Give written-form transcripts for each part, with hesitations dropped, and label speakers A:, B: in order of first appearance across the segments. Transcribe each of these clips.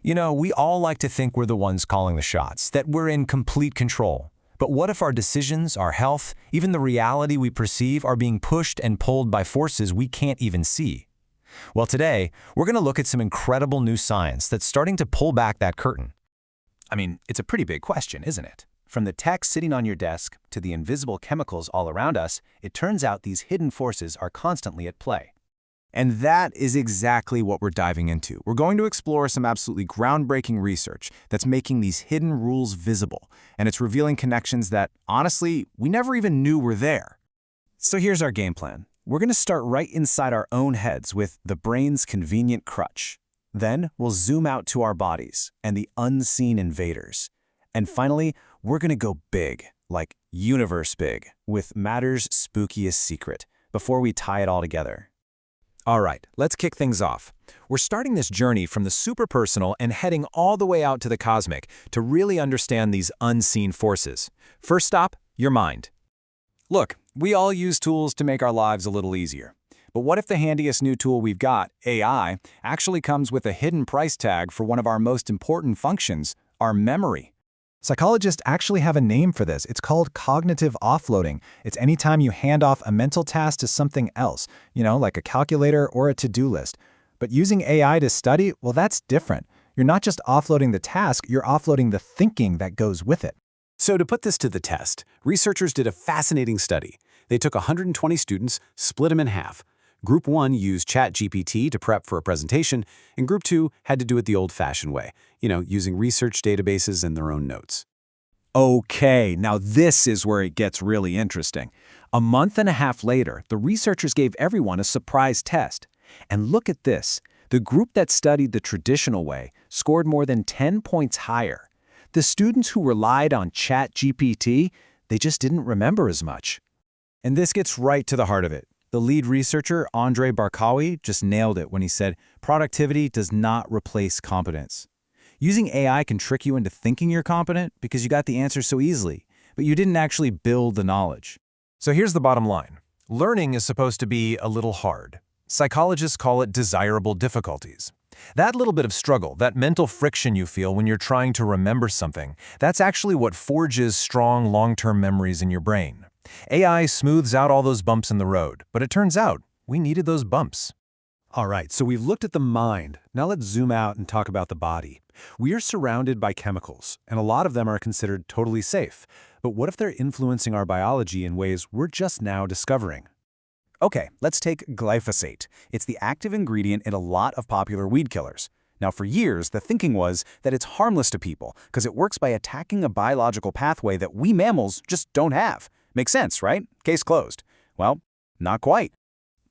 A: You know, we all like to think we're the ones calling the shots, that we're in complete control. But what if our decisions, our health, even the reality we perceive are being pushed and pulled by forces we can't even see? Well, today, we're going to look at some incredible new science that's starting to pull back that curtain. I mean, it's a pretty big question, isn't it? From the tech sitting on your desk to the invisible chemicals all around us, it turns out these hidden forces are constantly at play.
B: And that is exactly what we're diving into. We're going to explore some absolutely groundbreaking research that's making these hidden rules visible, and it's revealing connections that, honestly, we never even knew were there. So here's our game plan. We're going to start right inside our own heads with the brain's convenient crutch. Then we'll zoom out to our bodies and the unseen invaders. And finally, we're going to go big, like universe big, with matter's spookiest secret, before we tie it all together. All right, let's kick things off. We're starting this journey from the super personal and heading all the way out to the cosmic to really understand these unseen forces. First stop, your mind. Look, we all use tools to make our lives a little easier. But what if the handiest new tool we've got, AI, actually comes with a hidden price tag for one of our most important functions, our memory? Psychologists actually have a name for this. It's called cognitive offloading. It's anytime you hand off a mental task to something else, like a calculator or a to-do list. But using AI to study, well, that's different. You're not just offloading the task, you're offloading the thinking that goes with it.
C: So to put this to the test, researchers did a fascinating study. They took 120 students, split them in half. Group 1 used ChatGPT to prep for a presentation, and Group 2 had to do it the old-fashioned way, using research databases and their own notes.
B: Okay, now this is where it gets really interesting. A month and a half later, the researchers gave everyone a surprise test. And look at this. The group that studied the traditional way scored more than 10 points higher. The students who relied on ChatGPT, they just didn't remember as much. And this gets right to the heart of it. The lead researcher, Andrei Barkawi, just nailed it when he said, productivity does not replace competence. Using AI can trick you into thinking you're competent because you got the answer so easily, but you didn't actually build the knowledge.
A: So here's the bottom line. Learning is supposed to be a little hard. Psychologists call it desirable difficulties. That little bit of struggle, that mental friction you feel when you're trying to remember something, that's actually what forges strong long-term memories in your brain. AI smooths out all those bumps in the road, but it turns out we needed those bumps.
C: All right, so we've looked at the mind. Now let's zoom out and talk about the body. We are surrounded by chemicals, and a lot of them are considered totally safe. But what if they're influencing our biology in ways we're just now discovering?
B: Okay, let's take glyphosate. It's the active ingredient in a lot of popular weed killers. Now, for years, the thinking was that it's harmless to people because it works by attacking a biological pathway that we mammals just don't have. Makes sense, right? Case closed. Well, not quite.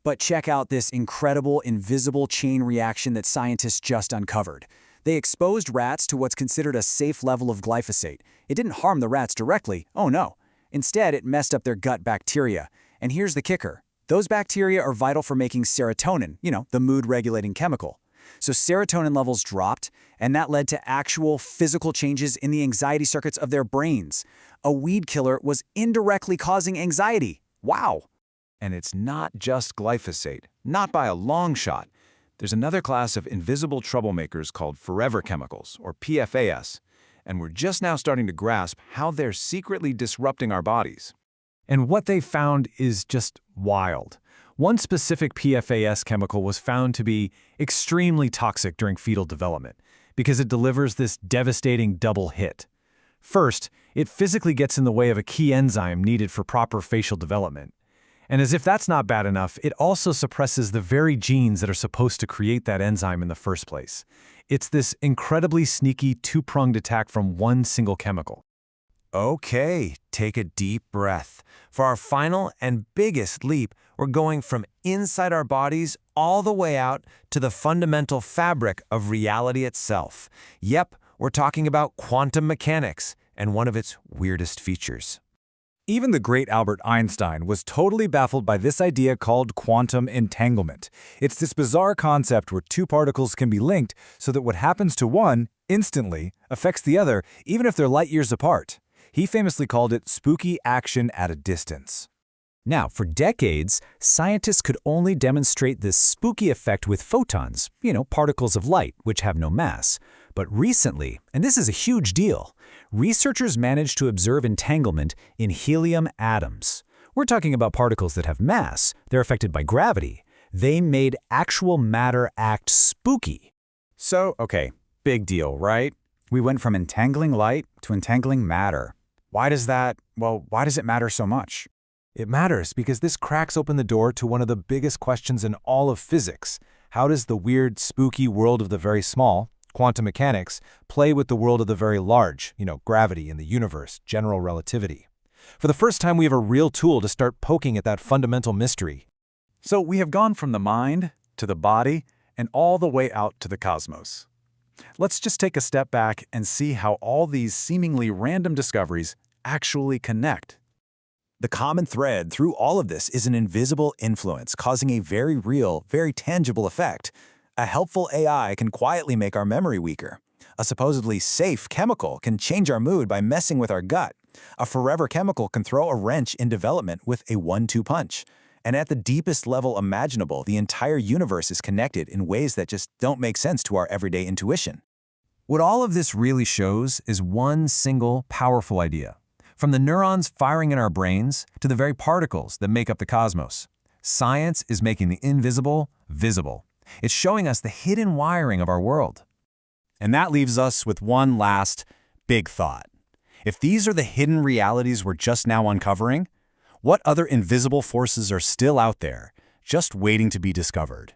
D: But check out this incredible invisible chain reaction that scientists just uncovered. They exposed rats to what's considered a safe level of glyphosate. It didn't harm the rats directly, oh no. Instead, it messed up their gut bacteria. And here's the kicker. Those bacteria are vital for making serotonin, the mood-regulating chemical. So serotonin levels dropped, and that led to actual physical changes in the anxiety circuits of their brains. A weed killer was indirectly causing anxiety. Wow!
B: And it's not just glyphosate, not by a long shot. There's another class of invisible troublemakers called forever chemicals, or PFAS, and we're just now starting to grasp how they're secretly disrupting our bodies. And what they found is just wild. One specific PFAS chemical was found to be extremely toxic during fetal development because it delivers this devastating double hit. First, it physically gets in the way of a key enzyme needed for proper facial development. And as if that's not bad enough, it also suppresses the very genes that are supposed to create that enzyme in the first place. It's this incredibly sneaky two-pronged attack from one single chemical. Okay, take a deep breath. For our final and biggest leap, we're going from inside our bodies all the way out to the fundamental fabric of reality itself. Yep, we're talking about quantum mechanics and one of its weirdest features. Even the great Albert Einstein was totally baffled by this idea called quantum entanglement. It's this bizarre concept where two particles can be linked so that what happens to one instantly affects the other, even if they're light years apart. He famously called it spooky action at a distance. Now, for decades, scientists could only demonstrate this spooky effect with photons, particles of light which have no mass.
C: But recently, and this is a huge deal, researchers managed to observe entanglement in helium atoms. We're talking about particles that have mass, they're affected by gravity. They made actual matter act spooky.
D: So, okay, big deal, right? We went from entangling light to entangling matter. Why does it matter so much?
A: It matters because this cracks open the door to one of the biggest questions in all of physics. How does the weird, spooky world of the very small, quantum mechanics, play with the world of the very large, gravity and the universe, general relativity? For the first time, we have a real tool to start poking at that fundamental mystery.
B: So we have gone from the mind to the body and all the way out to the cosmos. Let's just take a step back and see how all these seemingly random discoveries actually connect.
E: The common thread through all of this is an invisible influence causing a very real, very tangible effect. A helpful AI can quietly make our memory weaker. A supposedly safe chemical can change our mood by messing with our gut. A forever chemical can throw a wrench in development with a 1-2 punch. And at the deepest level imaginable, the entire universe is connected in ways that just don't make sense to our everyday intuition.
A: What all of this really shows is one single, powerful idea. From the neurons firing in our brains to the very particles that make up the cosmos, science is making the invisible visible. It's showing us the hidden wiring of our world.
C: And that leaves us with one last big thought. If these are the hidden realities we're just now uncovering, what other invisible forces are still out there, just waiting to be discovered?